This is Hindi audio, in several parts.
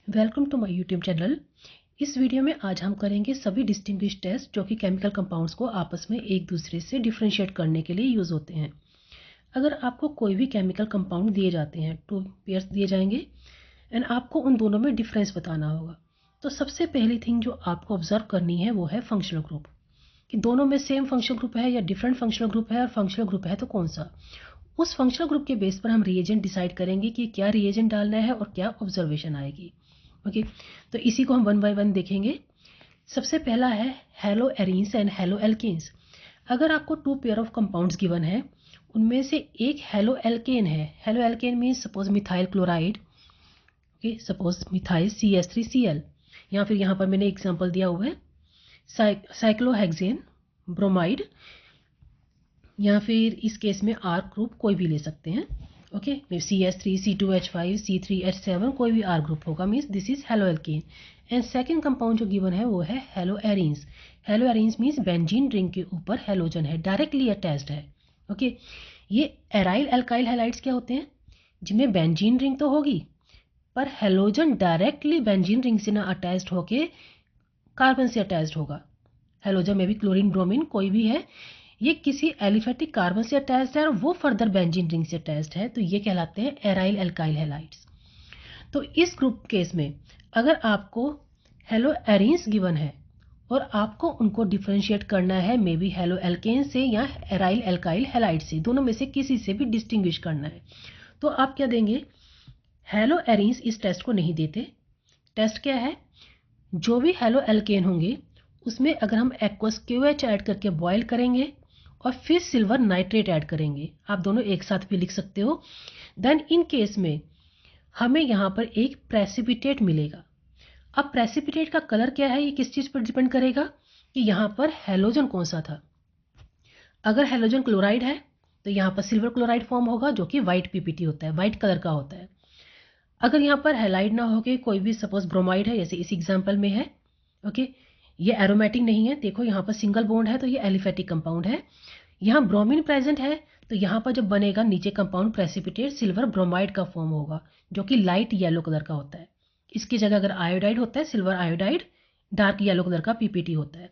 Welcome to my YouTube channel. इस वीडियो में आज हम करेंगे सभी डिस्टिंग्विश टेस्ट जो कि केमिकल कंपाउंड्स को आपस में एक दूसरे से डिफरेंशिएट करने के लिए यूज़ होते हैं। अगर आपको कोई भी केमिकल कंपाउंड दिए जाते हैं, टू पेयर्स दिए जाएंगे एंड आपको उन दोनों में डिफरेंस बताना होगा। तो सबसे पहली थिंग जो आपको ऑब्जर्व करनी है वो है फंक्शनल ग्रुप, कि दोनों में सेम फंक्शनल ग्रुप है या डिफरेंट फंक्शनल ग्रुप है, और फंक्शनल ग्रुप है तो कौन सा। उस फंक्शनल ग्रुप के बेस पर हम रिएजेंट डिसाइड करेंगे कि क्या रिएजेंट डालना है और क्या ऑब्जर्वेशन आएगी। ओके, तो इसी को हम वन बाय वन देखेंगे। सबसे पहला है halo arenes and halo alkanes. अगर आपको two pair of compounds given है, उनमें से एक हेलो एल्केन है। Halo alkane means suppose methyl chloride, okay, suppose methyl CH3Cl, या फिर यहाँ पर मैंने एग्जांपल दिया हुआ है साइक्लोहेक्सेन ब्रोमाइड, या फिर इस केस में आर ग्रुप कोई भी ले सकते हैं। ओके, CH3 C2H5 C3H7 कोई भी आर ग्रुप होगा, means this is halo alkene. And second compound जो गिवन है वो है halo arenes. Hello arenes means benzene ring के ऊपर हेलोजन है, डायरेक्टली अटैच्ड है। ओके, ये एराइल एल्काइल हैलाइड्स क्या होते हैं, जिनमें बेंजीन रिंग तो होगी पर हेलोजन डायरेक्टली बेंजीन रिंग से ना अटैच्ड होके कार्बन से अटैच्ड होगा। हेलोजन में भी क्लोरीन ब्रोमीन कोई भी है, ये किसी एलिफेटिक कार्बन से अटैच्ड है और वो फर्दर बेंजीन रिंग से अटैच्ड है, तो ये कहलाते हैं एराइल एल्काइल हैलाइड्स। तो इस ग्रुप केस में अगर आपको हेलो एरीन्स गिवन है और आपको उनको डिफरेंशिएट करना है मे बी हेलो एल्केन से या एराइल एल्काइल हैलाइड से, दोनों में से किसी से भी डिस्टिंग्विश करना है, तो आप क्या देंगे। हेलो एरीन्स इस टेस्ट को नहीं देते। टेस्ट क्या है, जो भी हेलो एल्केन होंगे उसमें अगर हम एक्वस KOH ऐड करके बॉयल करेंगे और फिर सिल्वर नाइट्रेट ऐड करेंगे, आप दोनों एक साथ भी लिख सकते हो, देन इन केस में हमें यहाँ पर एक प्रेसिपिटेट मिलेगा। अब प्रेसिपिटेट का कलर क्या है, ये किस चीज़ पर डिपेंड करेगा कि यहाँ पर हेलोजन कौन सा था। अगर हेलोजन क्लोराइड है तो यहाँ पर सिल्वर क्लोराइड फॉर्म होगा जो कि वाइट PPT होता है, वाइट कलर का होता है। अगर यहाँ पर हेलाइड ना होके कोई भी सपोज ब्रोमाइड है, जैसे इस एग्जाम्पल में है, ओके, ये एरोमेटिक नहीं है, देखो यहाँ पर सिंगल बॉन्ड है तो ये एलिफेटिक कंपाउंड है। यहाँ ब्रोमीन प्रेजेंट है तो यहाँ पर जब बनेगा नीचे कंपाउंड प्रेसिपिटेट सिल्वर ब्रोमाइड का फॉर्म होगा जो कि लाइट येलो कलर का होता है। इसकी जगह अगर आयोडाइड होता है, silver iodide, dark yellow colour का PPT होता है।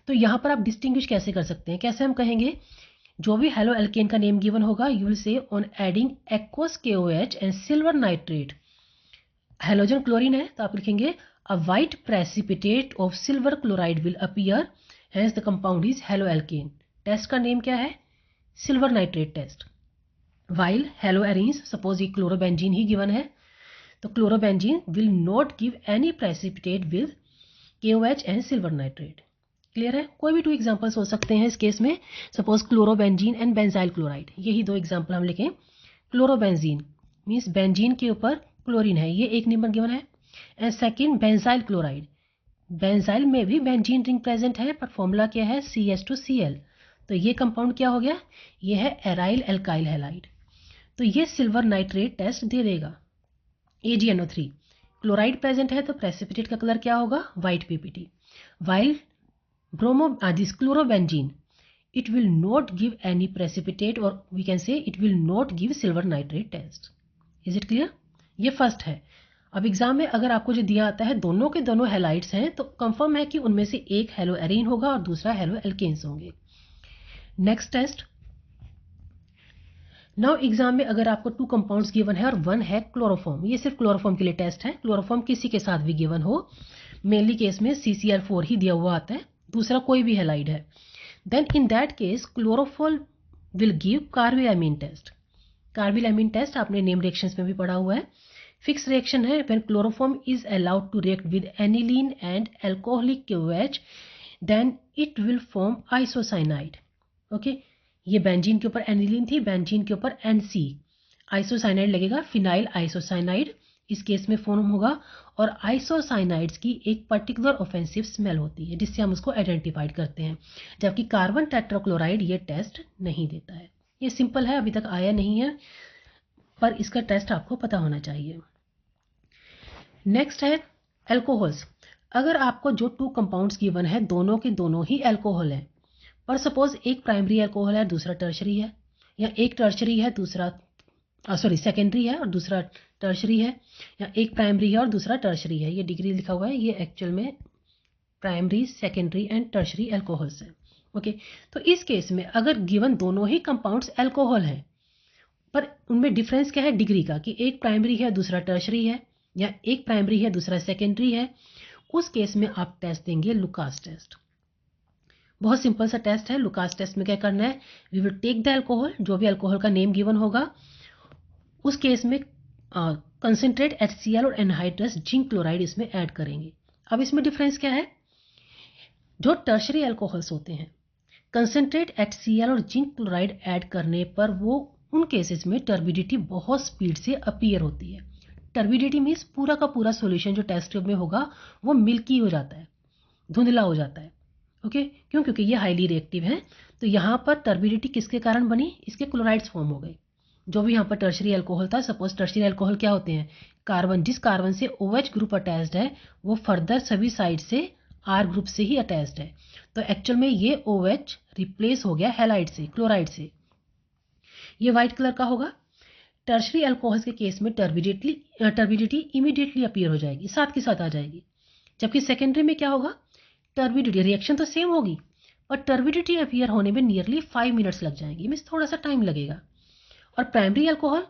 तो यहाँ पर आप डिस्टिंग्विश कैसे कर सकते हैं, कैसे हम कहेंगे, जो भी हेलो एल्केन का नेम गिवन होगा you will say on adding aqueous KOH and silver nitrate, halogen chlorine है तो आप लिखेंगे a white precipitate of silver chloride will appear, hence the compound is halo alkane. Test का नेम क्या है, silver nitrate test. While halo arenes, suppose ये क्लोरोबेंजीन ही गिवन है, तो chlorobenzene will not give any precipitate with KOH and silver nitrate. Clear है, कोई भी टू एग्जांपल्स हो सकते हैं इस केस में, suppose chlorobenzene and benzyl chloride, यही दो एग्जांपल हम लिखें। क्लोरोबेंजीन मीन्स बेंजीन के ऊपर क्लोरीन है, ये एक नंबर गिवन है। And second benzyl chloride, benzyl में भी बेंजीन रिंग प्रेजेंट है पर फॉर्मूला क्या है CH2Cl, तो ये कंपाउंड क्या हो गया, ये है एराइल एल्काइल हैलाइड। तो ये सिल्वर नाइट्रेट टेस्ट दे देगा। AgNO3, क्लोराइड प्रेजेंट है तो प्रेसिपिटेट का कलर क्या होगा, white PPT। While bromo this chlorobenzene, it will not give any precipitate or we can say it will not give silver nitrate test. Is it clear? ये फर्स्ट है। अब एग्जाम में अगर आपको जो दिया आता है दोनों के दोनों हैलाइड्स हैं तो कंफर्म है कि उनमें से एक हेलो एरीन होगा और दूसरा हेलो एल्केन्स होंगे। नेक्स्ट टेस्ट, नाउ एग्जाम में अगर आपको टू कंपाउंड्स गिवन है और वन है क्लोरोफॉर्म, ये सिर्फ क्लोरोफॉर्म के लिए टेस्ट है, क्लोरोफॉर्म किसी के साथ भी गिवन हो, मेनली केस में CCl4 ही दिया हुआ आता है, दूसरा कोई भी हैलाइड है, then in that case chlorophyll will give carbylamine test. Carbylamine test आपने नेम रिएक्शंस में भी पढ़ा हुआ है, फिक्स रिएक्शन है, when chloroform is allowed to react with aniline and alcoholic KOH then it will form isocyanide। Okay, ये बेंजीन के ऊपर एनिलीन थी, बेंजीन के ऊपर NC, आइसोसाइनाइड लगेगा, फिनाइल आइसोसाइनाइड इस केस में फॉर्म होगा। और आइसोसाइनाइड्स की एक पर्टिकुलर ऑफेंसिव स्मेल होती है जिससे हम उसको आइडेंटिफाइड करते हैं, जबकि कार्बन टेट्राक्लोराइड ये टेस्ट नहीं देता है। ये सिंपल है, अभी तक आया नहीं है पर इसका टेस्ट आपको पता होना चाहिए। नेक्स्ट है एल्कोहल्स। अगर आपको जो टू कंपाउंड्स गिवन है दोनों के दोनों ही एल्कोहल है, पर सपोज एक प्राइमरी एल्कोहल है दूसरा टर्शरी है, या एक टर्शरी है दूसरा सेकेंडरी है और दूसरा टर्शरी है, या एक प्राइमरी है और दूसरा टर्शरी है। ये डिग्री लिखा हुआ है, ये एक्चुअल में primary, secondary and tertiary alcohols है। ओके, तो इस केस में अगर गिवन दोनों ही कंपाउंड्स एल्कोहल हैं, पर उनमें डिफरेंस क्या है डिग्री का, कि एक प्राइमरी है दूसरा टर्शरी है, या एक प्राइमरी है दूसरा सेकेंडरी है, उस केस में आप टेस्ट देंगे लुकास टेस्ट। बहुत सिंपल सा टेस्ट है। लुकास टेस्ट में क्या करना है, we will take the alcohol, जो भी अल्कोहल का नेम गिवन होगा, उस केस में कंसंट्रेट HCl और एनहाइड्रस जिंक क्लोराइड इसमें ऐड करेंगे। अब इसमें डिफरेंस क्या है, जो टर्शरी अल्कोहल्स होते हैं, कंसंट्रेट HCl और जिंक क्लोराइड ऐड करने पर वो उन केसेस में टर्बिडिटी बहुत स्पीड से अपीयर होती है। टर्बिडिटी मीन्स पूरा का पूरा सॉल्यूशन जो टेस्ट ट्यूब में होगा वो मिल्की हो जाता है, धुंधला हो जाता है। ओके, क्यों? क्योंकि ये हाईली रिएक्टिव है। तो यहाँ पर टर्बिडिटी किसके कारण बनी, इसके क्लोराइड्स फॉर्म हो गए। जो भी यहाँ पर टर्शरी अल्कोहल था, सपोज टर्शरी अल्कोहल क्या होते हैं, कार्बन, जिस कार्बन से OH ग्रुप अटैच्ड है वो फर्दर सभी साइड से R ग्रुप से ही अटैच्ड है। तो एक्चुअल में ये OH रिप्लेस हो गया हैलाइड से, क्लोराइड से। ये व्हाइट कलर का होगा। टर्शरी अल्कोहल्स के केस में टर्बिडिटी इमीडिएटली अपीयर हो जाएगी, साथ के साथ आ जाएगी। जबकि सेकेंडरी में क्या होगा, टर्बिडिटी, रिएक्शन तो सेम होगी और टर्बिडिटी अपीयर होने में नियरली 5 मिनट्स लग जाएंगे, मीन्स थोड़ा सा टाइम लगेगा। और प्राइमरी अल्कोहल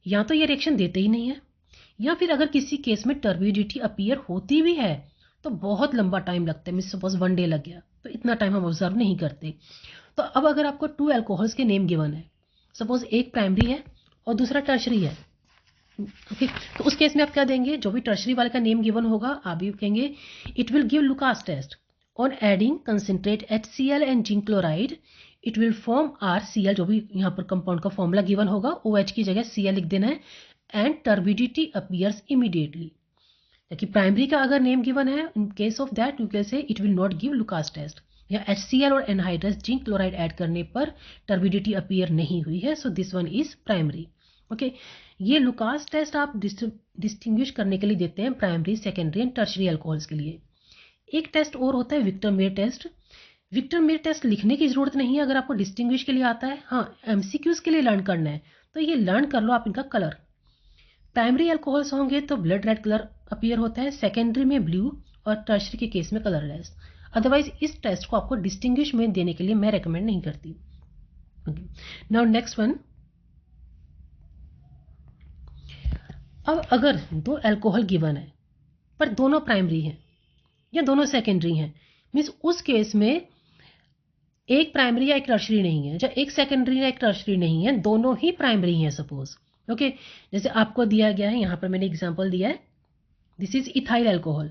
या तो ये रिएक्शन देते ही नहीं है, या फिर अगर किसी केस में टर्बिडिटी अपीयर होती भी है तो बहुत लंबा टाइम लगता है, मीन्स सपोज 1 डे लग गया, तो इतना टाइम हम ऑब्जर्व नहीं करते। तो अब अगर आपको 2 अल्कोहल्स के नेम गिवन है, सपोज एक प्राइमरी है और दूसरा टर्शरी है, ओके, तो उस केस में आप क्या देंगे, जो भी टर्शरी वाले का नेम गिवन होगा आप भी कहेंगे it will give Lucas test on adding concentrate HCl and zinc chloride, it will form RCl, जो भी यहाँ पर कंपाउंड का फॉर्मूला गिवन होगा, OH की जगह Cl लिख देना है, एंड टर्बिडिटी अपीयर्स इमीडिएटली। जबकि प्राइमरी का अगर नेम गिवन है, in case of that you can say it will not give Lucas test, या HCl और एनहाइड्रस जिंक क्लोराइड ऐड करने पर टर्बिडिटी अपीयर नहीं हुई है, so this one is primary. Okay, ये लुकास टेस्ट आप डिस्टिंग्विश करने के लिए देते हैं primary, secondary and tertiary alcohols के लिए। एक टेस्ट और होता है Victor Meyer test. Victor Meyer test लिखने की जरूरत नहीं है अगर आपको डिस्टिंग्विश के लिए आता है। हाँ, MCQs के लिए लर्न करना है तो ये लर्न कर लो आप इनका कलर। प्राइमरी अल्कोहल्स होंगे तो ब्लड रेड कलर अपीयर होता है, सेकेंडरी में ब्लू और टर्शरी के केस में कलरलेस। अदरवाइज इस टेस्ट को आपको डिस्टिंग्विश में देने के लिए मैं रेकमेंड नहीं करती। नाउ नेक्स्ट वन, अब अगर 2 अल्कोहल गिवन है पर दोनों प्राइमरी हैं या दोनों सेकेंडरी हैं, मीन्स उस केस में एक प्राइमरी या एक टर्शरी नहीं है, या एक सेकेंडरी या एक टर्शरी नहीं है, दोनों ही प्राइमरी हैं सपोज। ओके, जैसे आपको दिया गया है, यहाँ पर मैंने एग्जांपल दिया है, this is ethyl alcohol,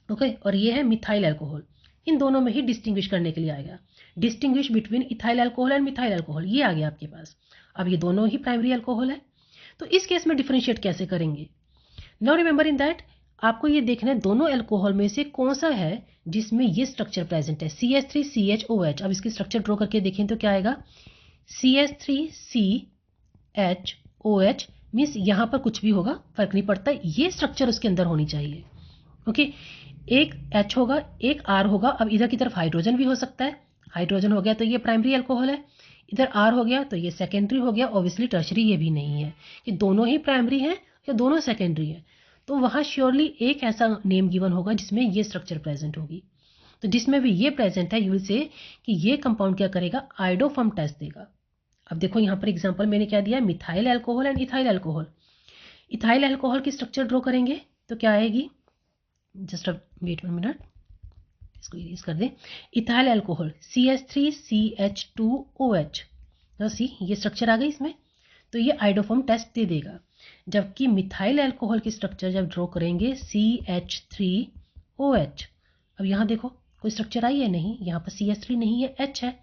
okay, और ये है मिथाइल अल्कोहल। इन दोनों में ही डिस्टिंग्विश करने के लिए आएगा, distinguish between ethyl alcohol and methyl alcohol, ये आ गया आपके पास। अब ये दोनों ही प्राइमरी अल्कोहल है, तो इस केस में डिफरेंशिएट कैसे करेंगे। नाउ रिमेंबर इन दैट आपको ये देखना है दोनों अल्कोहल में से कौन सा है जिसमें ये स्ट्रक्चर प्रेजेंट है, CH3CHOH। अब इसकी स्ट्रक्चर ड्रॉ करके देखें तो क्या आएगा, CH3CHOH, मीन्स यहाँ पर कुछ भी होगा फर्क नहीं पड़ता, ये स्ट्रक्चर उसके अंदर होनी चाहिए। ओके, एक H होगा एक R होगा। अब इधर की तरफ हाइड्रोजन भी हो सकता है, हाइड्रोजन हो गया तो ये प्राइमरी अल्कोहल है, इधर R हो गया तो ये सेकेंडरी हो गया। ऑब्वियसली टर्शरी ये भी नहीं है कि दोनों ही प्राइमरी हैं या दोनों सेकेंडरी है, तो वहाँ श्योरली एक ऐसा नेम गिवन होगा जिसमें ये स्ट्रक्चर प्रेजेंट होगी। तो जिसमें भी ये प्रेजेंट है यू विल से कि ये कंपाउंड क्या करेगा, आइडोफॉर्म टेस्ट देगा। अब देखो यहाँ पर एग्जांपल मैंने क्या दिया, methyl alcohol and ethyl alcohol. Ethyl alcohol की स्ट्रक्चर ड्रॉ करेंगे तो क्या आएगी, जस्ट वेट 1 मिनट, इसको इरेज कर दें। इथाइल अल्कोहल CH3CH2OH, तो सी ये स्ट्रक्चर आ गई इसमें, तो ये आइडोफॉर्म टेस्ट दे देगा। जबकि मिथाइल अल्कोहल की स्ट्रक्चर जब ड्रॉ करेंगे CH3OH, अब यहाँ देखो कोई स्ट्रक्चर आई है नहीं, यहाँ पर CH3 नहीं है, H है,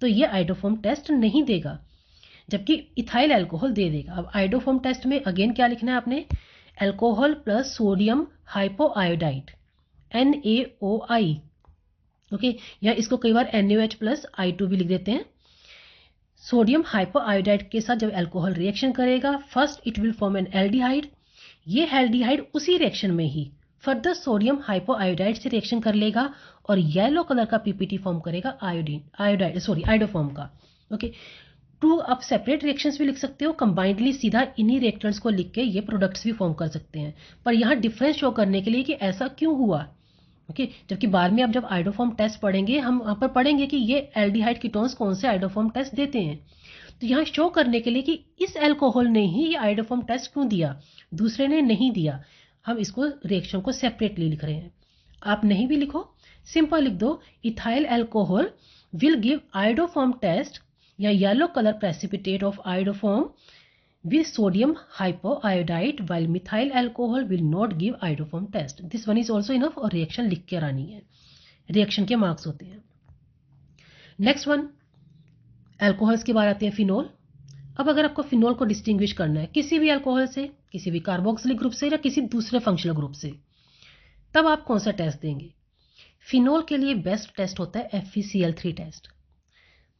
तो ये आइडोफॉर्म टेस्ट नहीं देगा, जबकि इथाइल अल्कोहल दे देगा। अब आइडोफॉर्म टेस्ट में अगेन क्या लिखना है आपने, alcohol plus sodium hypoiodide NaOI, okay, या इसको कई बार NaOH प्लस I2 भी लिख देते हैं। सोडियम हाइपोआयोडाइड के साथ जब अल्कोहल रिएक्शन करेगा, first it will form an aldehyde, ये एल्डिहाइड उसी रिएक्शन में ही फर्दर सोडियम हाइपोआयोडाइड से रिएक्शन कर लेगा और येलो कलर का PPT फॉर्म करेगा आयोडीन आयोडाइड आइडोफॉर्म का। ओके, टू आप सेपरेट रिएक्शंस भी लिख सकते हो, कंबाइंडली सीधा इन्हीं रिएक्टेंट्स को लिख के ये प्रोडक्ट्स भी फॉर्म कर सकते हैं, पर यहाँ डिफरेंस शो करने के लिए कि ऐसा क्यों हुआ। ओके, जबकि बाद में आप जब आइडोफॉर्म टेस्ट पढ़ेंगे, हम वहाँ पर पढ़ेंगे कि ये एल्डिहाइड कीटोन्स कौन से आइडोफॉर्म टेस्ट देते हैं। तो यहाँ शो करने के लिए कि इस अल्कोहल ने ही ये आइडोफॉर्म टेस्ट क्यों दिया, दूसरे ने नहीं दिया, हम इसको रिएक्शन को सेपरेटली लिख रहे हैं। आप नहीं भी लिखो, सिंपल लिख दो, ethyl alcohol will give iodoform test या yellow colour precipitate of iodoform with sodium hypoiodide while methyl alcohol will not give iodoform test. This one is also enough और रिएक्शन लिख के आनी है, रिएक्शन के मार्क्स होते हैं। नेक्स्ट वन, अल्कोहल्स के बारे आते हैं, फिनोल। अब अगर आपको फिनोल को डिस्टिंग्विश करना है किसी भी अल्कोहल से, किसी भी कार्बोक्सिलिक ग्रुप से या किसी दूसरे फंक्शनल ग्रुप से, तब आप कौन सा टेस्ट देंगे। फिनोल के लिए बेस्ट टेस्ट होता है FeCl3 टेस्ट।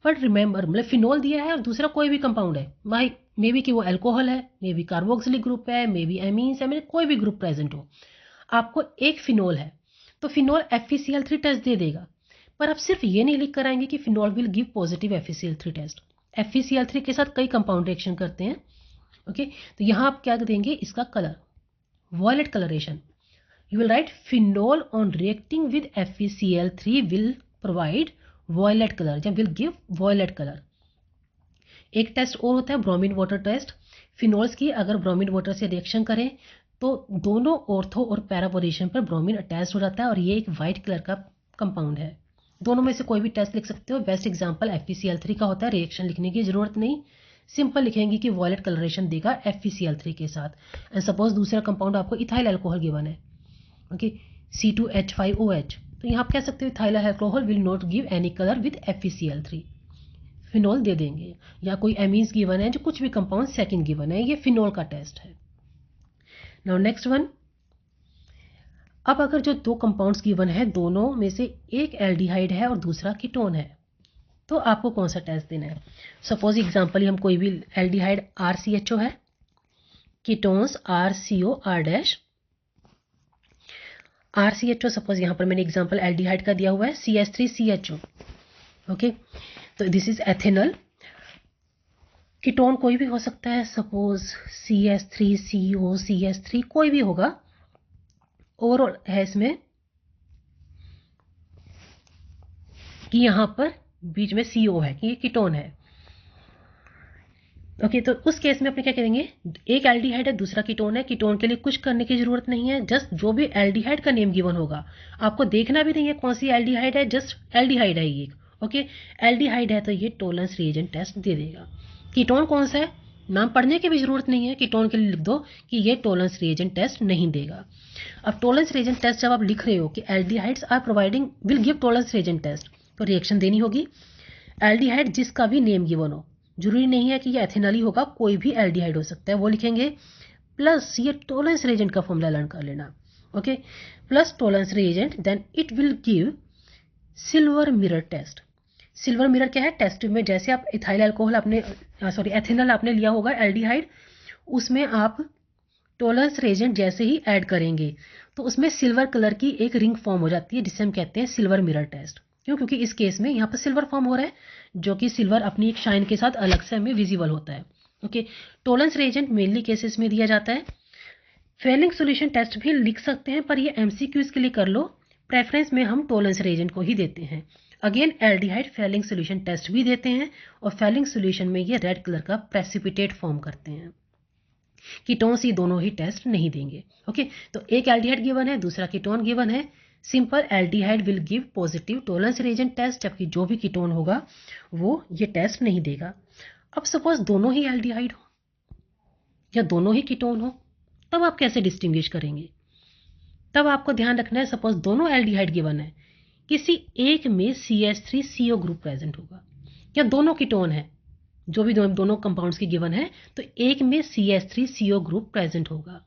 बट रिमेंबर, मतलब फिनोल दिया है और दूसरा कोई भी कंपाउंड है, भाई मे बी कि वो अल्कोहल है, मे बी कार्बोक्सिलिक ग्रुप है, मे बी एमीन्स है, मतलब कोई भी ग्रुप प्रेजेंट हो, आपको एक फिनोल है तो फिनोल FeCl3 टेस्ट दे देगा। पर आप सिर्फ ये नहीं लिख कर आएंगे कि phenol will give positive FeCl3 test. FeCl3 के साथ कई कंपाउंड रिएक्शन करते हैं। ओके, तो यहाँ आप क्या देंगे, इसका colour, violet colouration. You will write phenol on reacting with FeCl3 will provide violet colour, जब विल गिव वॉयलेट कलर। एक टेस्ट और होता है ब्रोमीन वाटर टेस्ट। फिनोल्स की अगर ब्रोमीन वाटर से रिएक्शन करें तो दोनों ऑर्थो और पैरा पोजीशन पर ब्रोमीन अटैच हो जाता है और ये एक वाइट कलर का कंपाउंड है। दोनों में से कोई भी टेस्ट लिख सकते हो। बेस्ट एग्जांपल FeCl3 का होता है, रिएक्शन लिखने की जरूरत नहीं, सिंपल लिखेंगे कि वॉयलेट कलरेशन देगा FeCl3 के साथ। एंड सपोज दूसरा कंपाउंड आपको इथाइल अल्कोहल गिवन है, ओके, C2H5OH, तो यहाँ आप कह सकते हो ethyl alcohol will not give any colour with FeCl3, phenol दे देंगे। या कोई एमीन्स गिवन है, जो कुछ भी कंपाउंड सेकंड गिवन है, ये फिनोल का टेस्ट है। नाउ नेक्स्ट वन, अब अगर जो दो कंपाउंड्स गिवन है, दोनों में से एक एल्डिहाइड है और दूसरा कीटोन है, तो आपको कौन सा टेस्ट देना है। सपोज एग्जांपल हम कोई भी एल्डिहाइड RCHO है, ketones RCO R', RCHO suppose यहाँ पर मैंने एग्जांपल एल्डिहाइड का दिया हुआ है CH3CHO, ओके, तो दिस इज एथेनॉल। कीटोन कोई भी हो सकता है, सपोज CH3CO CH3 कोई भी होगा। ओवरऑल है इसमें कि यहाँ पर बीच में CO है कि ये कीटोन है। ओके, तो उस केस में अपने क्या करेंगे, एक एल्डिहाइड है दूसरा कीटोन है, कीटोन के लिए कुछ करने की जरूरत नहीं है, जस्ट जो भी एल्डिहाइड का नेम गिवन होगा, आपको देखना भी नहीं है कौन सी एल्डिहाइड है, जस्ट एल्डिहाइड है ये, ओके, एल्डिहाइड है तो ये टोलेंस रिएजेंट टेस्ट दे देगा। कीटोन कौन सा है, नाम पढ़ने की भी जरूरत नहीं है, कीटोन के लिए लिख दो कि ये टोलेंस रिएजेंट टेस्ट नहीं देगा। अब टोलेंस रिएजेंट टेस्ट जब आप लिख रहे हो कि aldehydes are providing will give Tollens reagent test, तो रिएक्शन देनी होगी एल्डिहाइड जिसका भी नेम गिवन हो, जरूरी नहीं है कि ये एथेनॉल ही होगा, कोई भी एल्डिहाइड हो सकता है, वो लिखेंगे। प्लस ये टोलेंस रिएजेंट का फॉर्मूला लर्न कर लेना, okay, plus Tollens reagent, then it will give silver mirror test. Silver mirror क्या है, टेस्ट ट्यूब में जैसे आप इथाइल अल्कोहल आपने एथेनॉल आपने लिया होगा एल्डिहाइड, उसमें आप टोलेंस रिएजेंट जैसे ही ऐड करेंगे तो उसमें सिल्वर कलर की एक रिंग फॉर्म हो जाती है, जिसे हम कहते हैं सिल्वर मिरर टेस्ट। क्यों, क्योंकि इस केस में यहाँ पर सिल्वर फॉर्म हो रहा है, जो कि सिल्वर अपनी एक शाइन के साथ अलग से हमें विजिबल होता है। Okay, Tollens reagent mainly cases में दिया जाता है। फेलिंग सॉल्यूशन टेस्ट भी लिख सकते हैं, पर ये MCQs के लिए कर लो, प्रेफरेंस में हम टोलेंस रिएजेंट को ही देते हैं। Again aldehyde Fehling solution test भी देते हैं और फेलिंग सॉल्यूशन में ये रेड कलर का प्रेसिपिटेट फॉर्म करते हैं। कीटोन से दोनों ही टेस्ट नहीं देंगे। ओके, तो एक एल्डिहाइड गिवन है, दूसरा कीटोन गिवन है, simple aldehyde will give positive Tollens reagent test, जबकि जो भी कीटोन होगा वो ये टेस्ट नहीं देगा। अब सपोज दोनों ही एल्डिहाइड हो या दोनों ही कीटोन हो, तब आप कैसे डिस्टिंग्विश करेंगे। तब आपको ध्यान रखना है, सपोज दोनों एल्डिहाइड गिवन है, किसी एक में CH3CO ग्रुप प्रेजेंट होगा, या दोनों कीटोन है, जो भी दोनों कंपाउंड्स की गिवन है, तो एक में CH3CO ग्रुप प्रेजेंट होगा।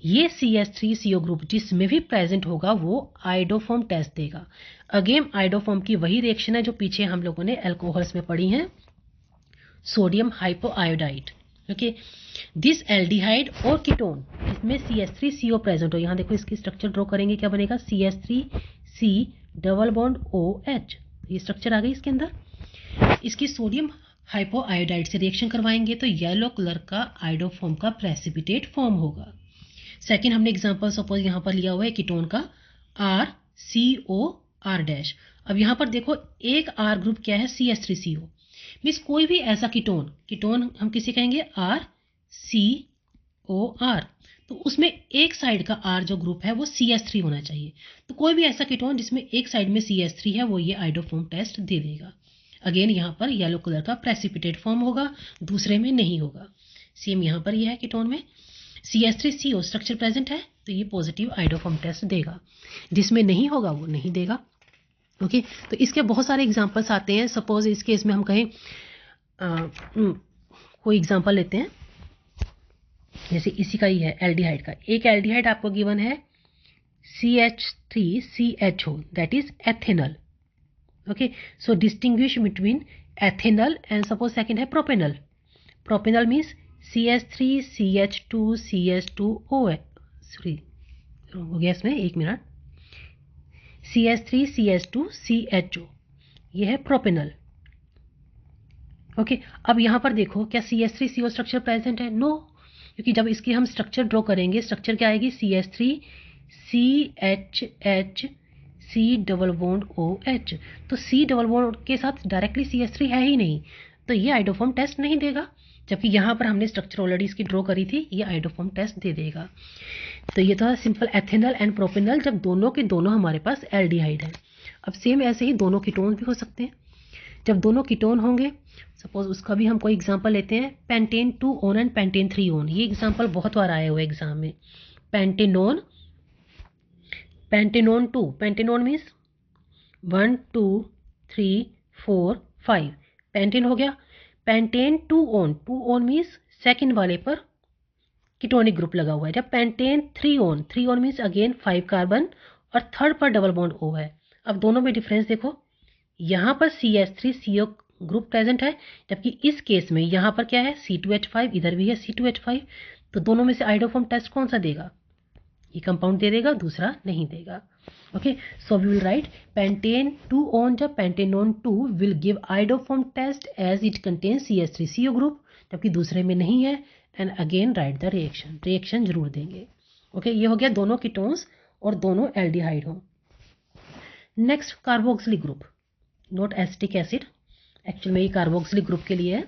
ये CH3CO ग्रुप जिसमें भी प्रेजेंट होगा वो आइडोफॉर्म टेस्ट देगा। अगेन आइडोफॉर्म की वही रिएक्शन है जो पीछे हम लोगों ने अल्कोहल्स में पढ़ी है, सोडियम हाइपोआयोडाइड। ओके, दिस एल्डिहाइड और कीटोन इसमें CH3CO प्रेजेंट हो, यहाँ देखो इसकी स्ट्रक्चर ड्रॉ करेंगे, क्या बनेगा, CH3C डबल बॉन्ड OH, ये स्ट्रक्चर आ गई इसके अंदर। इसकी सोडियम हाइपो आयोडाइड से रिएक्शन करवाएंगे तो येलो कलर का आयोडोफॉर्म का प्रेसिपिटेट फॉर्म होगा। सेकेंड हमने एग्जाम्पल सपोज यहाँ पर लिया हुआ है कीटोन का RCOR-। अब यहाँ पर देखो एक R ग्रुप क्या है CH3CO, मीन्स कोई भी ऐसा कीटोन हम किसे कहेंगे RCOR, तो उसमें एक साइड का R जो ग्रुप है वो CH3 होना चाहिए। तो कोई भी ऐसा कीटोन जिसमें एक साइड में CH3 है वो ये आयोडोफॉर्म टेस्ट दे देगा। अगेन यहाँ पर येलो कलर का प्रेसिपिटेट फॉर्म होगा, दूसरे में नहीं होगा। सेम यहाँ पर यह है कीटोन में CH3CO स्ट्रक्चर प्रेजेंट है तो ये पॉजिटिव आयोडोफॉर्म टेस्ट देगा, जिसमें नहीं होगा वो नहीं देगा। ओके, तो इसके बहुत सारे एग्जांपल्स आते हैं। सपोज इस केस में हम कहें कोई एग्जांपल लेते हैं, जैसे इसी का ही है एल्डिहाइड का। एक एल्डिहाइड आपको गिवन है CH3CHO that is ethanal. Okay, so distinguish between ethanal and suppose second है propanal. Propanal means CH3CH2CH2O, sorry हो गया इसमें, एक मिनट, CH3CH2CHO ये है प्रोपेनल। ओके, अब यहाँ पर देखो क्या CH3CO स्ट्रक्चर प्रेजेंट है? नो, क्योंकि जब इसकी हम स्ट्रक्चर ड्रॉ करेंगे स्ट्रक्चर क्या आएगी CH3CHH C double bond OH, तो C डबल बॉन्ड के साथ डायरेक्टली CH3 है ही नहीं, तो ये आयोडोफॉर्म टेस्ट नहीं देगा। जबकि यहाँ पर हमने स्ट्रक्चर ऑलरेडी इसकी ड्रॉ करी थी, ये आयोडोफॉर्म टेस्ट दे देगा। तो ये था सिंपल एथेनल एंड प्रोपेनल जब दोनों के दोनों हमारे पास एल्डिहाइड है। अब सेम ऐसे ही दोनों कीटोन भी हो सकते हैं। जब दोनों कीटोन होंगे, सपोज उसका भी हम कोई एग्जांपल लेते हैं, pentane 2 own and pentane 3 own. ये एग्जांपल बहुत बार आए हुए एग्जाम में। पेंटेनोन 2, पेंटेनोन मीन्स 1 2 3 4 5 पेंटेन हो गया। पेंटेन 2 ओन मीन्स सेकेंड वाले पर कीटोनिक ग्रुप लगा हुआ है। जब pentane 3 own means again 5 carbon और थर्ड पर डबल बॉन्ड O है। अब दोनों में डिफरेंस देखो, यहाँ पर CH3CO ग्रुप प्रेजेंट है, जबकि इस केस में यहाँ पर क्या है C2H5, इधर भी है C2H5। तो दोनों में से आयोडोफॉर्म टेस्ट कौन सा देगा? ये कंपाउंड दे देगा, दूसरा नहीं देगा। Okay, so we will write pentan 2 one जब pentanone 2 will give iodoform test as it contain CH3CO group, जबकि दूसरे में नहीं है। And again write the reaction जरूर देंगे। ओके, ये हो गया दोनों कीटोन्स और दोनों एल्डिहाइड हो। Next carboxylic group, not acetic acid, actual में ये कार्बोक्सिलिक ग्रुप के लिए है।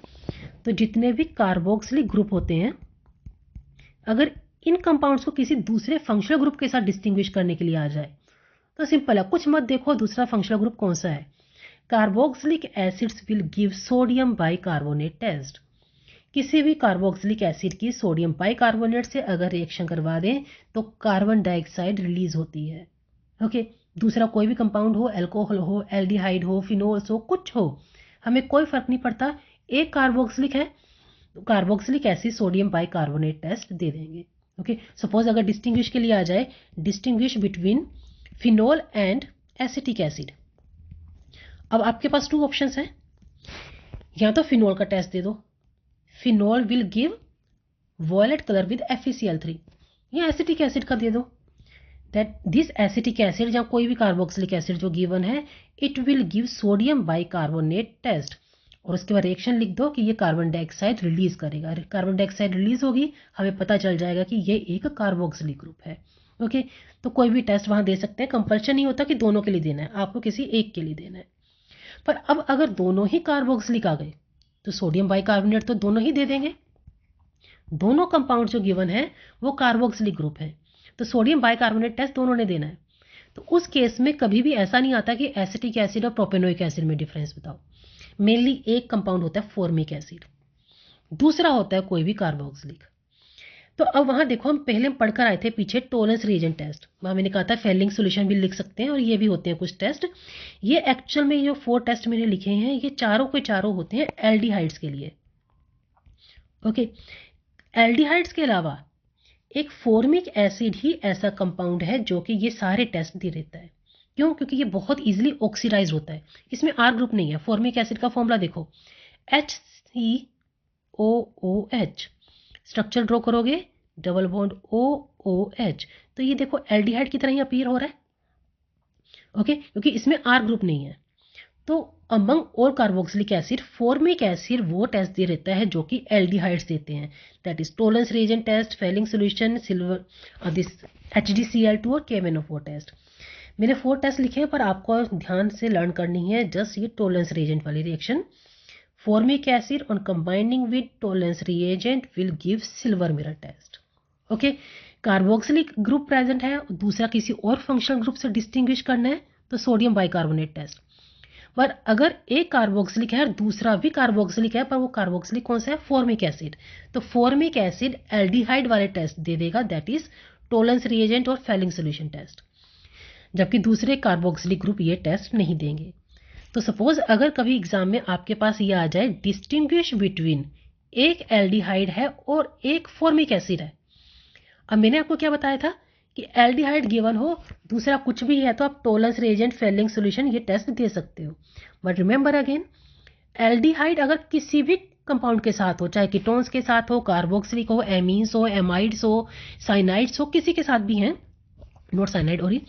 तो जितने भी कार्बोक्सिलिक ग्रुप होते हैं, अगर इन कंपाउंड्स को किसी दूसरे फंक्शनल ग्रुप के साथ डिस्टिंग्विश करने के लिए आ जाए तो सिंपल है, कुछ मत देखो दूसरा फंक्शनल ग्रुप कौन सा है। Carboxylic acids will give sodium bicarbonate test. किसी भी कार्बोक्सिलिक एसिड की सोडियम बाइकार्बोनेट से अगर रिएक्शन करवा दें तो कार्बन डाइऑक्साइड रिलीज होती है। ओके, दूसरा कोई भी कंपाउंड हो, एल्कोहल हो, एल्डिहाइड हो, फिनोल्स हो, कुछ हो, हमें कोई फर्क नहीं पड़ता। एक कार्बोक्सिलिक है तो carboxylic acid sodium bicarbonate test दे देंगे। ओके, सपोज अगर डिस्टिंग्विश के लिए आ जाए, distinguish between phenol and acetic acid. अब आपके पास 2 ऑप्शंस हैं, या तो फिनोल का टेस्ट दे दो, phenol will give violet colour with FeCl3, या एसिटिक एसिड का दे दो, दैट दिस एसिटिक एसिड या कोई भी कार्बोक्सिलिक एसिड जो गिवन है it will give sodium bicarbonate test, और उसके बाद रिएक्शन लिख दो कि ये कार्बन डाइऑक्साइड रिलीज करेगा। कार्बन डाइऑक्साइड रिलीज होगी, हमें पता चल जाएगा कि ये एक कार्बोक्सिलिक ग्रुप है। ओके, तो कोई भी टेस्ट वहां दे सकते हैं, कंपल्शन नहीं होता कि दोनों के लिए देना है, आपको किसी एक के लिए देना है। पर अब अगर दोनों ही कार्बोक्सिलिक आ गए तो सोडियम बाइकार्बोनेट तो दोनों ही दे देंगे। दोनों कंपाउंड जो गिवन है वो कार्बोक्सिलिक ग्रुप है, तो सोडियम बाइकार्बोनेट टेस्ट दोनों ने देना है। तो उस केस में कभी भी ऐसा नहीं आता कि एसिटिक एसिड और प्रोपेनोइक एसिड में डिफरेंस बताओ। मेनली एक कंपाउंड होता है फॉर्मिक एसिड, दूसरा होता है कोई भी कार्बोक्सिलिक। तो अब वहां देखो, हम पहले पढ़कर आए थे पीछे टोलेंस रिएजेंट टेस्ट, वहां मैंने कहा था फेलिंग सॉल्यूशन भी लिख सकते हैं, और ये भी होते हैं कुछ टेस्ट। ये एक्चुअल में ये 4 टेस्ट मैंने लिखे हैं, ये चारों के चारों होते हैं एल्डिहाइड्स के लिए। ओके, एल्डिहाइड्स के अलावा एक फॉर्मिक एसिड ही ऐसा कंपाउंड है जो कि ये सारे टेस्ट दे देता है। क्यों? क्योंकि ये बहुत इजीली ऑक्सीडाइज होता है, इसमें R ग्रुप नहीं है। फॉर्मिक एसिड का फॉर्मूला देखो, HCOOH, स्ट्रक्चर ड्रॉ करोगे डबल बॉन्ड OOH, तो ये देखो एल्डिहाइड की तरह ही अपीयर हो रहा है। ओके, क्योंकि इसमें R ग्रुप नहीं है। तो among all carboxylic acid formic acid वो टेस्ट दे रहता है जो कि एल्डिहाइड्स देते हैं, that is Tollens reagent test, Fehling solution, silver this HgCl2 और KMnO4 टेस्ट। मैंने 4 टेस्ट लिखे हैं पर आपको ध्यान से लर्न करनी है जस्ट ये टोलेंस रिएजेंट वाली reaction. Formic acid on combining with Tollens reagent will give silver mirror test. Okay, carboxylic group present है, दूसरा किसी और फंक्शनल ग्रुप से डिस्टिंग्विश करना है तो सोडियम बाइकार्बोनेट टेस्ट। पर अगर एक कार्बोक्सिलिक है और दूसरा भी कार्बोक्सिलिक है पर वो कार्बोक्सिलिक कौन सा है, फॉर्मिक एसिड, तो फॉर्मिक एसिड एल्डिहाइड वाले टेस्ट दे देगा, दैट इज टोलेंस रिएजेंट और फेलिंग सोल्यूशन टेस्ट, जबकि दूसरे कार्बोक्सिलिक ग्रुप ये टेस्ट नहीं देंगे। तो सपोज अगर कभी एग्जाम में आपके पास ये आ जाए डिस्टिंग्विश बिटवीन एक एल्डिहाइड है और एक फॉर्मिक एसिड है। अब मैंने आपको क्या बताया था कि एल्डिहाइड गिवन हो, दूसरा कुछ भी है तो आप टोलेंस रिएजेंट, फेलिंग सोल्यूशन ये टेस्ट दे सकते हो। बट रिमेंबर अगेन, एल्डिहाइड अगर किसी भी कंपाउंड के साथ हो, चाहे कीटोन्स के साथ हो, कार्बोक्सिलिक हो, एमीन्स हो, एमाइड्स हो, साइनाइड्स हो, किसी के साथ भी हैं, नॉट साइनाइड और ही,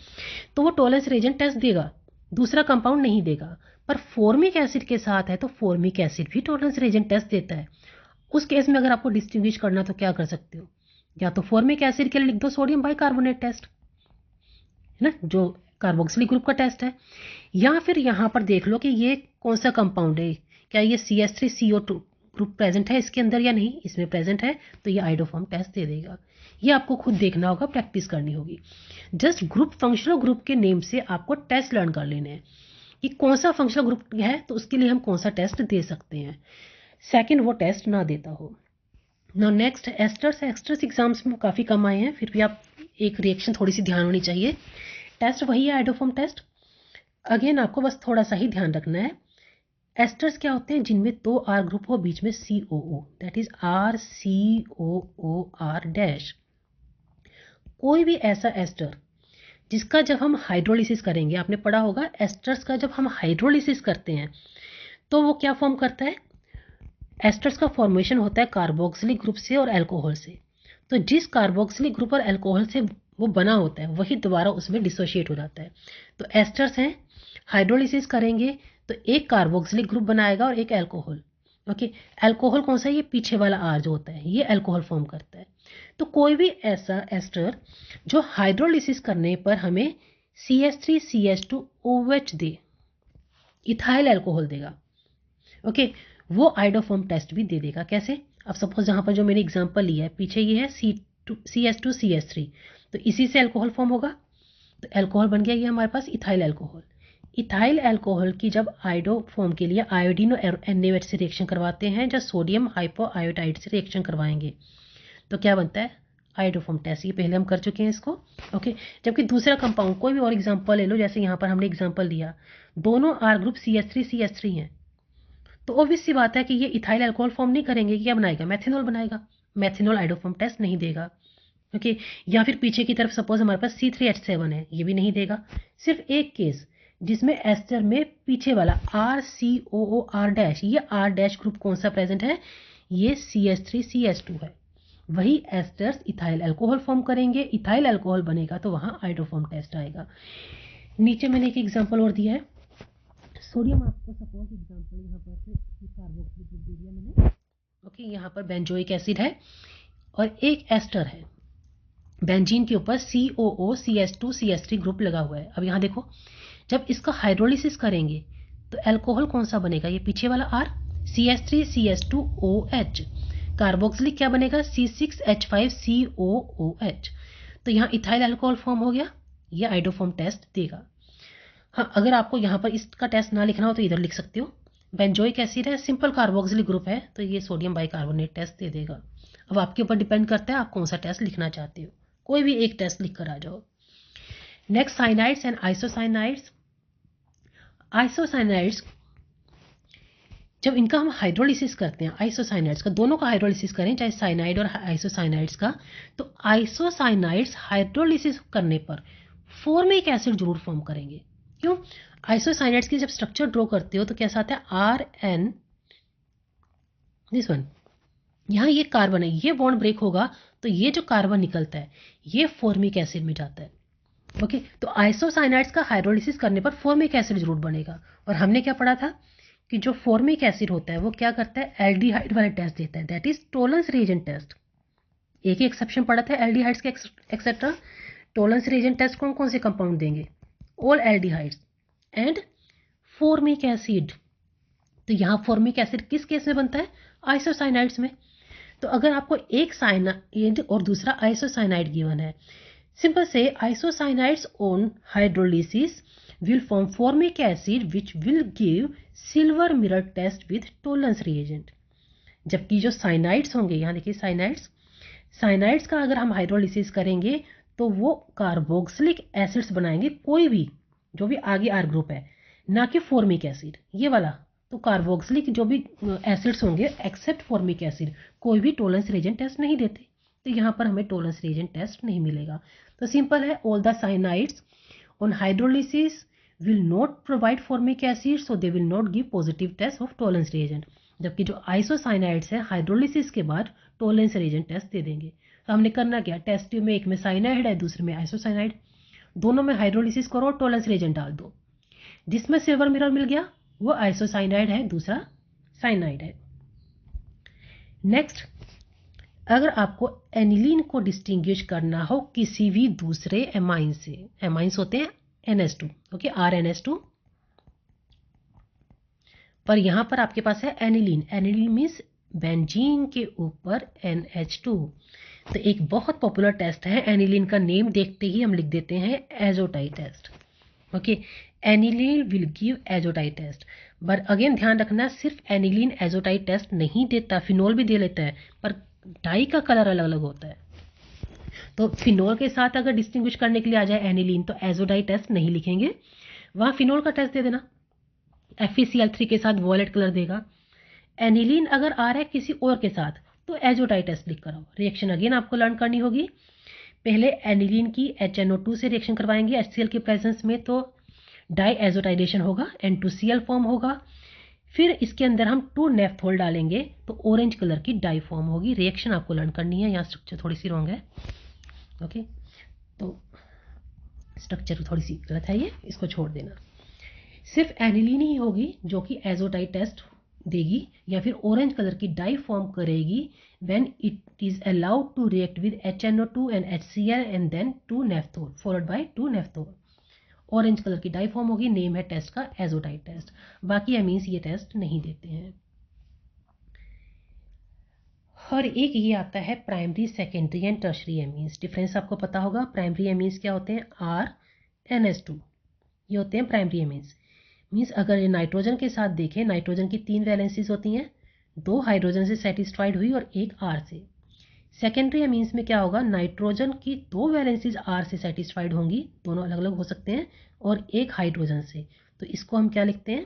तो वो टोलेंस रिएजेंट टेस्ट देगा, दूसरा कंपाउंड नहीं देगा। पर फॉर्मिक एसिड के साथ है तो फॉर्मिक एसिड भी टोलेंस रिएजेंट टेस्ट देता है। उस केस में अगर आपको डिस्टिंग्विश करना तो क्या कर सकते हो, या तो फॉर्मिक एसिड के लिए लिख दो सोडियम बाइकार्बोनेट टेस्ट, है ना, जो कार्बोक्सिलिक ग्रुप का टेस्ट है, या फिर यहाँ पर देख लो कि ये कौन सा कंपाउंड है, क्या ये CH3CO2 ग्रुप प्रेजेंट है इसके अंदर या नहीं, इसमें प्रेजेंट है तो ये आइडोफॉर्म टेस्ट दे देगा। ये आपको खुद देखना होगा, प्रैक्टिस करनी होगी। जस्ट ग्रुप, फंक्शनल ग्रुप के नेम से आपको टेस्ट लर्न कर लेने हैं कि कौन सा फंक्शनल ग्रुप है तो उसके लिए हम कौन सा टेस्ट दे सकते हैं, सेकेंड वो टेस्ट ना देता हो। Now next asters. Asters exams में काफ़ी कम आए हैं, फिर भी आप एक रिएक्शन थोड़ी सी ध्यान होनी चाहिए। टेस्ट वही है आइडोफॉर्म टेस्ट। अगेन आपको बस थोड़ा सा ही ध्यान रखना है, एस्टर्स क्या होते हैं जिनमें 2 R ग्रुप हो, बीच में COO, that is RCOOR dash. कोई भी ऐसा एस्टर जिसका जब हम हाइड्रोलिसिस करेंगे, आपने पढ़ा होगा एस्टर्स का जब हम हाइड्रोलिसिस करते हैं तो वो क्या फॉर्म करता है, एस्टर्स का फॉर्मेशन होता है कार्बोक्सिलिक ग्रुप से और अल्कोहल से। तो जिस कार्बोक्सिलिक ग्रुप और अल्कोहल से वो बना होता है वही दोबारा उसमें डिसोशिएट हो जाता है। तो एस्टर्स हैं, हाइड्रोलिसिस करेंगे तो एक कार्बोक्सिलिक ग्रुप बनाएगा और एक अल्कोहल। ओके, अल्कोहल कौन सा है, ये पीछे वाला R जो होता है ये अल्कोहल फॉर्म करता है। तो कोई भी ऐसा एस्टर जो हाइड्रोलिसिस करने पर हमें CH3CH2OH दे, इथाइल अल्कोहल देगा, ओके, वो आइडोफॉर्म टेस्ट भी दे देगा। कैसे, अब सपोज यहाँ पर जो मैंने एग्जांपल लिया है, पीछे ये है CH2CH3, तो इसी से अल्कोहल फॉर्म होगा, तो अल्कोहल बन गया ये हमारे पास इथाइल अल्कोहल। इथाइल अल्कोहल की जब आइडो फॉर्म के लिए आयोडीन और NaOH से रिएक्शन करवाते हैं, जब सोडियम हाइपोआयोडाइड से रिएक्शन करवाएंगे तो क्या बनता है, आइडोफॉर्म टेस्ट। ये पहले हम कर चुके हैं इसको, ओके। जबकि दूसरा कंपाउंड कोई भी और एग्जांपल ले लो, जैसे यहाँ पर हमने एग्जांपल लिया, दोनों R ग्रुप CH3CH3 हैं, तो ऑब्वियस सी बात है कि ये इथाइल अल्कोहल फॉर्म नहीं करेंगे, क्या बनाएगा, मेथेनॉल बनाएगा। मेथेनॉल आइडोफॉर्म टेस्ट नहीं देगा, ओके। या फिर पीछे की तरफ सपोज हमारे पास C3H7 है, ये भी नहीं देगा। सिर्फ एक केस जिसमें एस्टर में पीछे वाला RCOOR डैश, ये R डैश ग्रुप कौन सा प्रेजेंट है, ये CH3CH2 है, वही एस्टर्स इथाइल अल्कोहल फॉर्म करेंगे, इथाइल अल्कोहल बनेगा तो वहाँ आइडोफॉर्म टेस्ट आएगा। नीचे मैंने एक एग्जांपल और दिया है, सोडियम, आपको सपोज एग्जांपल यहाँ पर कार्बोक्सिलिक ग्रुप दे दिया मैंने, ओके। यहाँ पर बेंजोइक एसिड है और एक एस्टर है, बेंजीन के ऊपर COOCH2CH3 ग्रुप लगा हुआ है। अब यहाँ देखो, जब इसका हाइड्रोलिसिस करेंगे तो अल्कोहल कौन सा बनेगा, ये पीछे वाला R, CH3CH2OH। कार्बोक्सिलिक क्या बनेगा, C6H5COOH। तो यहाँ इथाइल अल्कोहल फॉर्म हो गया, ये आइडोफॉर्म टेस्ट देगा। हाँ, अगर आपको यहाँ पर इसका टेस्ट ना लिखना हो तो इधर लिख सकते हो, बेंजोइक एसिड है, सिंपल कार्बोक्सिलिक ग्रुप है, तो ये सोडियम बाइकार्बोनेट टेस्ट दे देगा। अब आपके ऊपर डिपेंड करता है आप कौन सा टेस्ट लिखना चाहते हो, कोई भी एक टेस्ट लिख कर आ जाओ। Next, cyanides and isocyanides. Isocyanides जब इनका हम हाइड्रोलिसिस करते हैं, आइसोसाइनाइड्स का, दोनों का हाइड्रोलिसिस करें, चाहे साइनाइड और आइसोसाइनाइड्स का, तो आइसोसाइनाइड्स हाइड्रोलिसिस करने पर फॉर्मिक एसिड जरूर फॉर्म करेंगे। क्यों, आइसोसाइनाइड्स की जब स्ट्रक्चर ड्रॉ करते हो तो कैसा आता है, RN, दिस वन, यहाँ ये कार्बन है, ये बॉन्ड ब्रेक होगा तो ये जो कार्बन निकलता है ये फॉर्मिक एसिड में जाता है, ओके, तो आइसोसाइनाइड्स का हाइड्रोलिसिस करने पर फॉर्मिक एसिड जरूर बनेगा। और हमने क्या पढ़ा था कि जो फॉर्मिक एसिड होता है वो क्या करता है, एल्डिहाइड वाले टेस्ट देता है, that is Tollens reagent test. एक ही एक्सेप्शन पढ़ा था एल्डिहाइड्स के एक्सेट्रा। टोलेंस रिएजेंट टेस्ट कौन कौन से कंपाउंड देंगे, all aldehydes and formic acid. तो यहाँ फॉर्मिक एसिड किस केस में बनता है, आइसोसाइनाइड्स में। तो अगर आपको एक साइनाइड और दूसरा आइसोसाइनाइड गिवन है, सिंपल से isocyanides on hydrolysis will form formic acid which will give silver mirror test with tolerance reagent। जबकि जो साइनाइड्स होंगे, यहाँ देखिए साइनाइड्स का अगर हम हाइड्रोलिसिस करेंगे तो वो कार्बोक्सिलिक एसिड्स बनाएंगे, कोई भी जो भी आगे आर ग्रुप है, ना कि फॉर्मिक एसिड ये वाला। तो कार्बोक्सिलिक जो भी एसिड्स होंगे एक्सेप्ट फॉर्मिक एसिड, कोई भी टोलेंस रिएजेंट टेस्ट नहीं देते। तो यहाँ पर हमें टोलेंस रिएजेंट टेस्ट नहीं मिलेगा। तो सिंपल है, all the cyanides on hydrolysis will not provide formic acid, so they will not give positive test of tolerance reagent। जबकि जो आइसोसाइनाइड्स है हाइड्रोलिसिस के बाद टोलेंस रिएजेंट टेस्ट दे देंगे। तो हमने करना क्या, टेस्ट ट्यूब में एक में साइनाइड है दूसरे में आइसोसाइनाइड, दोनों में हाइड्रोलिसिस करो टोलेंस रिएजेंट डाल दो। जिसमें सिल्वर मिरर मिल गया वो आइसोसाइनाइड है, दूसरा साइनाइड है। नेक्स्ट, अगर आपको एनिलीन को डिस्टिंग्विश करना हो किसी भी दूसरे एमाइन से, एमाइंस होते हैं NH2, ओके, RNH2, पर यहां पर आपके पास है एनिलीन। एनिलीन मीन्स बेंजीन के ऊपर NH2। तो एक बहुत पॉपुलर टेस्ट है, एनिलीन का नेम देखते ही हम लिख देते हैं azo dye test. Okay, aniline will give azo dye test. But again ध्यान रखना, सिर्फ एनिलीन एजोटाइट टेस्ट नहीं देता, फिनोल भी दे लेता है, पर डाई का कलर अलग अलग होता है। तो फिनोल के साथ अगर डिस्टिंग्विश करने के लिए आ जाए एनिलीन, तो एजोडाई टेस्ट नहीं लिखेंगे, वहां फिनोल का टेस्ट दे देना। FeCl3 के साथ वॉयलेट कलर देगा। एनिलीन अगर आ रहा है किसी और के साथ तो एजोडाई टेस्ट लिख कर आओ। रिएक्शन अगेन आपको लर्न करनी होगी। पहले एनिलीन की HNO2 से रिएक्शन करवाएंगे HCl के प्रेजेंस में, तो डाई एजोटाइडेशन होगा, N2Cl फॉर्म होगा। फिर इसके अंदर हम 2 नेफ्थोल डालेंगे तो ऑरेंज कलर की डाई फॉर्म होगी। रिएक्शन आपको लर्न करनी है, यहाँ स्ट्रक्चर थोड़ी सी रॉन्ग है। ओके, तो स्ट्रक्चर थोड़ी सी गलत है, ये इसको छोड़ देना। सिर्फ एनिलीन ही होगी जो कि एजोटाइट टेस्ट देगी या फिर ऑरेंज कलर की डाई फॉर्म करेगी when it is allowed to react with HNO2 and HCl and then 2 naphthol followed by 2 naphthol. Orange colour की डाई फॉर्म होगी, नेम है टेस्ट का एजोटाइट टेस्ट। बाकी एमीन्स ये टेस्ट नहीं देते हैं। और एक ये आता है primary, secondary and tertiary amines. Difference आपको पता होगा, प्राइमरी एमीन्स क्या होते हैं, RNH2, ये होते हैं प्राइमरी एमीन्स। मीन्स अगर ये नाइट्रोजन के साथ देखें, नाइट्रोजन की 3 वैलेंसीज होती हैं, 2 हाइड्रोजन से सेटिस्फाइड हुई और 1 R से। सेकेंडरी एमीन्स में क्या होगा, नाइट्रोजन की 2 वैलेंसीज R से सेटिस्फाइड होंगी, दोनों अलग अलग हो सकते हैं, और 1 हाइड्रोजन से। तो इसको हम क्या लिखते हैं,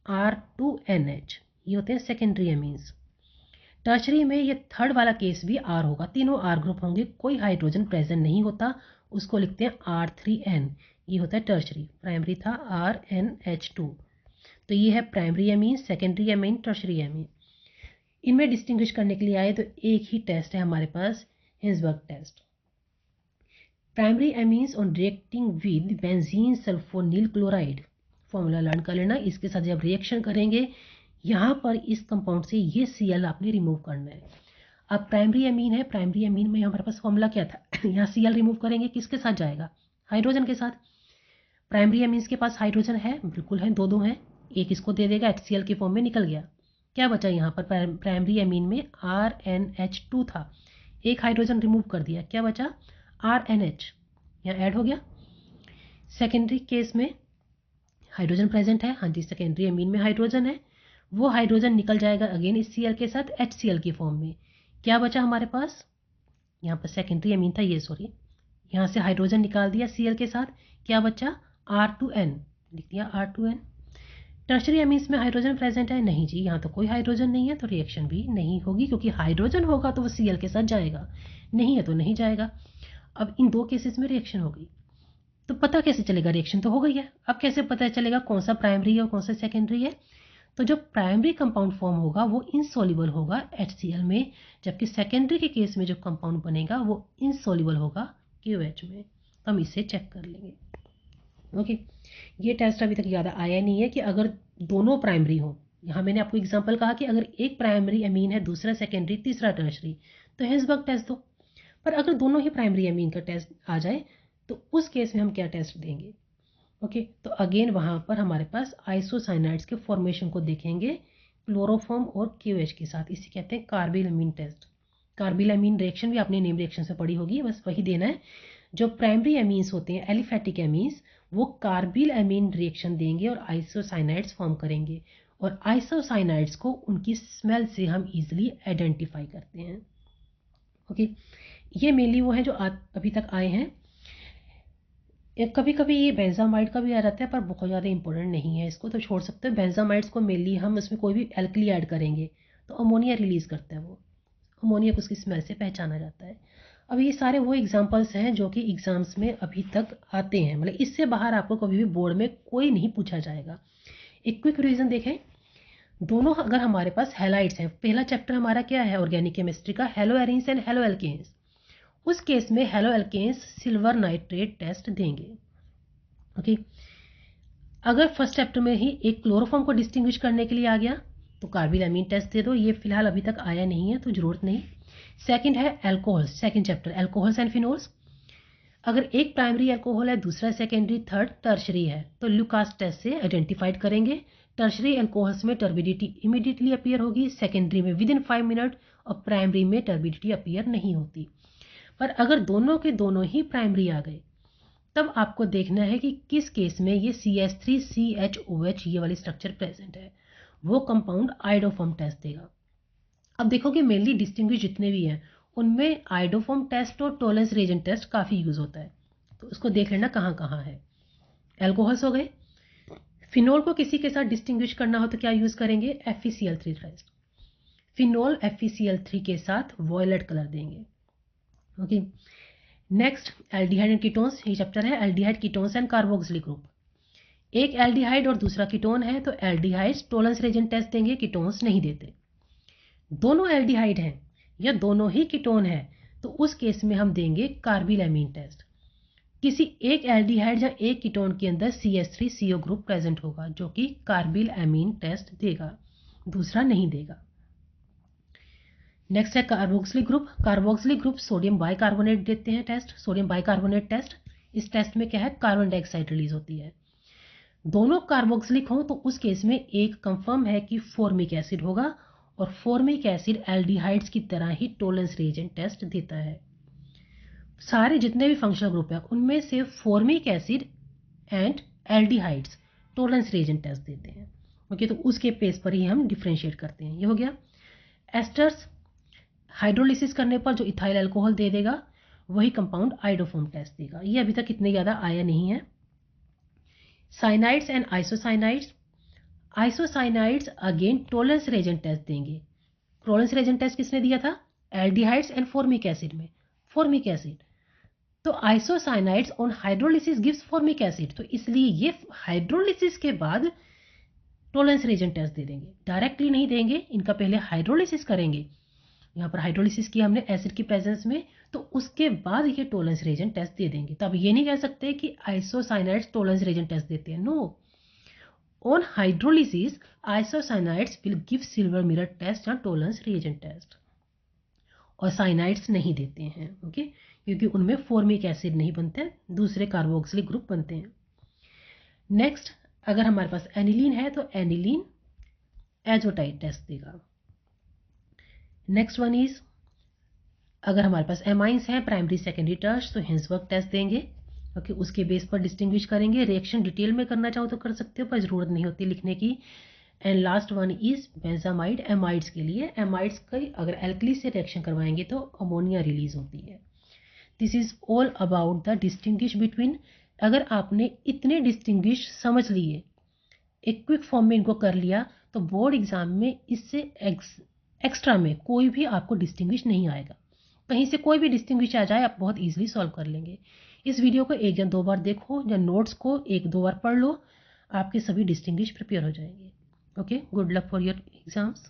R2NH, ये होते हैं सेकेंडरी एमीन्स। टर्शरी में ये थर्ड वाला केस भी R होगा, तीनों R ग्रुप होंगे, कोई हाइड्रोजन प्रेजेंट नहीं होता, उसको लिखते हैं R3N, ये होता है टर्शरी। प्राइमरी था RNH2। तो ये है primary amine, secondary amine, tertiary amine. इनमें डिस्टिंग्विश करने के लिए आए तो एक ही टेस्ट है हमारे पास, Hinsberg test. Primary amines on reacting with benzene sulphonyl chloride, formula learn कर लेना। इसके साथ जब रिएक्शन करेंगे यहाँ पर इस कंपाउंड से ये Cl आपने रिमूव करना है। अब प्राइमरी एमीन है, प्राइमरी एमीन में हमारे पास फॉर्मूला क्या था यहाँ Cl रिमूव करेंगे, किसके साथ जाएगा, हाइड्रोजन के साथ। प्राइमरी एमीन्स के पास हाइड्रोजन है, बिल्कुल है, 2 हैं, एक इसको दे देगा, HCl के फॉर्म में निकल गया। क्या बचा यहाँ पर, प्राइमरी एमीन में RNH2 था, एक हाइड्रोजन रिमूव कर दिया, क्या बचा RNH, यहाँ ऐड हो गया। सेकेंडरी केस में हाइड्रोजन प्रेजेंट है, हाँ जी, सेकेंडरी एमीन में हाइड्रोजन है, वो हाइड्रोजन निकल जाएगा अगेन इस Cl के साथ HCl की फॉर्म में। क्या बचा हमारे पास, यहाँ पर सेकेंडरी एमीन था ये, सॉरी, यहाँ से हाइड्रोजन निकाल दिया Cl के साथ, क्या बचा R2N, लिख दिया R2N। टर्शरी एमीन्स में हाइड्रोजन प्रेजेंट है, नहीं जी, यहाँ तो कोई हाइड्रोजन नहीं है, तो रिएक्शन भी नहीं होगी, क्योंकि हाइड्रोजन होगा तो वो Cl के साथ जाएगा, नहीं है तो नहीं जाएगा। अब इन 2 केसेस में रिएक्शन हो गई, तो पता कैसे चलेगा, रिएक्शन तो हो गई है, अब कैसे पता चलेगा कौन सा प्राइमरी है और कौन सा सेकेंडरी है। तो जो प्राइमरी कंपाउंड फॉर्म होगा वो इनसॉल्युबल होगा HCl में, जबकि सेकेंडरी के केस में जो कंपाउंड बनेगा वो इनसॉल्युबल होगा KOH में। तो हम इसे चेक कर लेंगे। ओके, ये टेस्ट अभी तक ज़्यादा आया नहीं है कि अगर दोनों प्राइमरी हो, यहाँ मैंने आपको एग्जांपल कहा कि अगर एक प्राइमरी अमीन है, दूसरा सेकेंडरी, तीसरा टर्शरी, तो हिल्सबर्ग टेस्ट दो। पर अगर दोनों ही प्राइमरी अमीन का टेस्ट आ जाए तो उस केस में हम क्या टेस्ट देंगे? ओके, तो अगेन वहाँ पर हमारे पास आइसोसाइनाइड्स के फॉर्मेशन को देखेंगे क्लोरोफॉर्म और क्यूएच के साथ। इसे कहते हैं कार्बिल अमीन टेस्ट। कार्बिल अमीन रिएक्शन भी आपने नेम रिएक्शन से पढ़ी होगी, बस वही देना है। जो प्राइमरी अमीन्स होते हैं, एलिफेटिक अमीन्स, वो कार्बिल अमीन रिएक्शन देंगे और आइसोसाइनाइड्स फॉर्म करेंगे। और आइसोसाइनाइड्स को उनकी स्मेल से हम इजीली आइडेंटिफाई करते हैं। ओके, ये मेनली वो हैं जो अभी तक आए हैं। कभी कभी ये बेंजामाइड का भी आ जाता है, पर बहुत ज़्यादा इंपॉर्टेंट नहीं है, इसको तो छोड़ सकते हैं। बेंजामाइड्स को मेनली हम उसमें कोई भी एल्कली ऐड करेंगे तो अमोनिया रिलीज़ करता है, वो अमोनिया को उसकी स्मेल से पहचाना जाता है। अब ये सारे वो एग्जांपल्स हैं जो कि एग्जाम्स में अभी तक आते हैं, मतलब इससे बाहर आपको कभी भी बोर्ड में कोई नहीं पूछा जाएगा। एक क्विक रिवीजन देखें, दोनों अगर हमारे पास हैलाइड्स हैं, पहला चैप्टर हमारा क्या है ऑर्गेनिक केमिस्ट्री का, halo arenes and halo alkanes. उस केस में halo alkanes silver nitrate test देंगे। ओके, अगर फर्स्ट चैप्टर में ही एक क्लोरोफॉर्म को डिस्टिंग्विश करने के लिए आ गया तो कार्बिल अमीन टेस्ट दे दो, ये फिलहाल अभी तक आया नहीं है तो जरूरत नहीं। सेकंड है alcohols, second chapter alcohols and phenols. अगर एक प्राइमरी एल्कोहल है, दूसरा सेकेंडरी, थर्ड टर्शरी है, तो ल्यूकास टेस्ट से आइडेंटिफाइड करेंगे। टर्शरी एल्कोहल्स में टर्बिडिटी इमीडिएटली अपीयर होगी, सेकेंडरी में विद इन 5 मिनट, और प्राइमरी में टर्बिडिटी अपीयर नहीं होती। पर अगर दोनों के दोनों ही प्राइमरी आ गए तब आपको देखना है कि किस केस में ये CH3CHOH ये वाली स्ट्रक्चर प्रेजेंट है, वो कंपाउंड आइडोफॉर्म टेस्ट देगा। अब देखो कि मेनली डिस्टिंग्विश जितने भी हैं उनमें आइडोफॉर्म टेस्ट और टॉलरेंस रिएजेंट टेस्ट काफ़ी यूज़ होता है, तो उसको देख लेना कहाँ कहाँ है। एल्कोहल्स हो गए। फिनोल को किसी के साथ डिस्टिंग्विश करना हो तो क्या यूज़ करेंगे? FeCl3 test. फिनोल FeCl3 के साथ वॉयलेट कलर देंगे। Okay, next aldehyde and ketones, ये चैप्टर है aldehyde, ketones and carboxylic group. एक एल्डिहाइड और दूसरा कीटोन है तो एल्डिहाइड्स टॉलरेंस रिएजेंट टेस्ट देंगे, कीटोन्स नहीं देते। दोनों एल्डिहाइड हैं या दोनों ही कीटोन है तो उस केस में हम देंगे कार्बिल अमीन टेस्ट। किसी एक एल्डिहाइड या एक कीटोन के अंदर CH3CO ग्रुप प्रेजेंट होगा जो कि कार्बिल अमीन टेस्ट देगा, दूसरा नहीं देगा। नेक्स्ट है carboxylic group. Carboxylic group sodium bicarbonate देते हैं टेस्ट, सोडियम बाइकार्बोनेट टेस्ट। इस टेस्ट में क्या है? कार्बन डाइऑक्साइड रिलीज होती है। दोनों कार्बोक्सिलिक हो तो उस केस में एक कंफर्म है कि फॉर्मिक एसिड होगा, और फॉर्मिक एसिड एल्डिहाइड्स की तरह ही टॉलरेंस रिएजेंट टेस्ट देता है। सारे जितने भी फंक्शनल ग्रुप है उनमें से formic acid and aldehydes Tollens reagent test देते हैं। ओके, तो उसके बेस पर ही हम डिफ्रेंशिएट करते हैं। ये हो गया। एस्टर्स हाइड्रोलिसिस करने पर जो इथाइल अल्कोहल दे देगा वही कंपाउंड आइडोफॉर्म टेस्ट देगा। ये अभी तक इतने ज़्यादा आया नहीं है। Cyanides and isocyanides. Isocyanides again tollens reagent test देंगे। टॉलरेंस रिएजेंट टेस्ट किसने दिया था? एल्डिहाइड्स एंड फॉर्मिक एसिड में, फॉर्मिक एसिड। तो isocyanides on hydrolysis gives formic acid, तो इसलिए ये हाइड्रोलिसिस के बाद टॉलरेंस रिएजेंट टेस्ट दे देंगे, डायरेक्टली नहीं देंगे, इनका पहले हाइड्रोलिसिस करेंगे। यहाँ पर हाइड्रोलिसिस किया हमने एसिड की प्रेजेंस में, तो उसके बाद ये टॉलरेंस रिएजेंट टेस्ट दे देंगे। तब ये नहीं कह सकते कि आइसोसाइनाइड्स टॉलरेंस रिएजेंट टेस्ट देते हैं, no. On hydrolysis isocyanides will give silver mirror test या टॉलरेंस रिएजेंट टेस्ट, और साइनाइड्स नहीं देते हैं। ओके, क्योंकि उनमें फॉर्मिक एसिड नहीं बनते हैं, दूसरे कार्बोक्सिलिक ग्रुप बनते हैं। नेक्स्ट, अगर हमारे पास एनिलीन है तो एनिलीन एजोटाइड टेस्ट देगा। नेक्स्ट वन इज, अगर हमारे पास एमाइंस हैं प्राइमरी सेकेंडरी टर्श तो हिल्सबर्ग टेस्ट देंगे। ओके, उसके बेस पर डिस्टिंग्विश करेंगे। रिएक्शन डिटेल में करना चाहो तो कर सकते हो, पर जरूरत नहीं होती लिखने की। And last one is benzamide, amides के लिए। एमाइड्स की अगर एल्कली से रिएक्शन करवाएंगे तो अमोनिया रिलीज होती है। This is all about the distinguish between. अगर आपने इतने डिस्टिंग्विश समझ लिए, एक क्विक फॉर्म में इनको कर लिया, तो बोर्ड एग्जाम में इससे एक्स्ट्रा में कोई भी आपको डिस्टिंग्विश नहीं आएगा। कहीं से कोई भी डिस्टिंग्विश आ जाए आप बहुत इजीली सॉल्व कर लेंगे। इस वीडियो को एक या दो बार देखो, या नोट्स को एक दो बार पढ़ लो, आपके सभी डिस्टिंग्विश प्रिपेयर हो जाएंगे। Okay, good luck for your exams.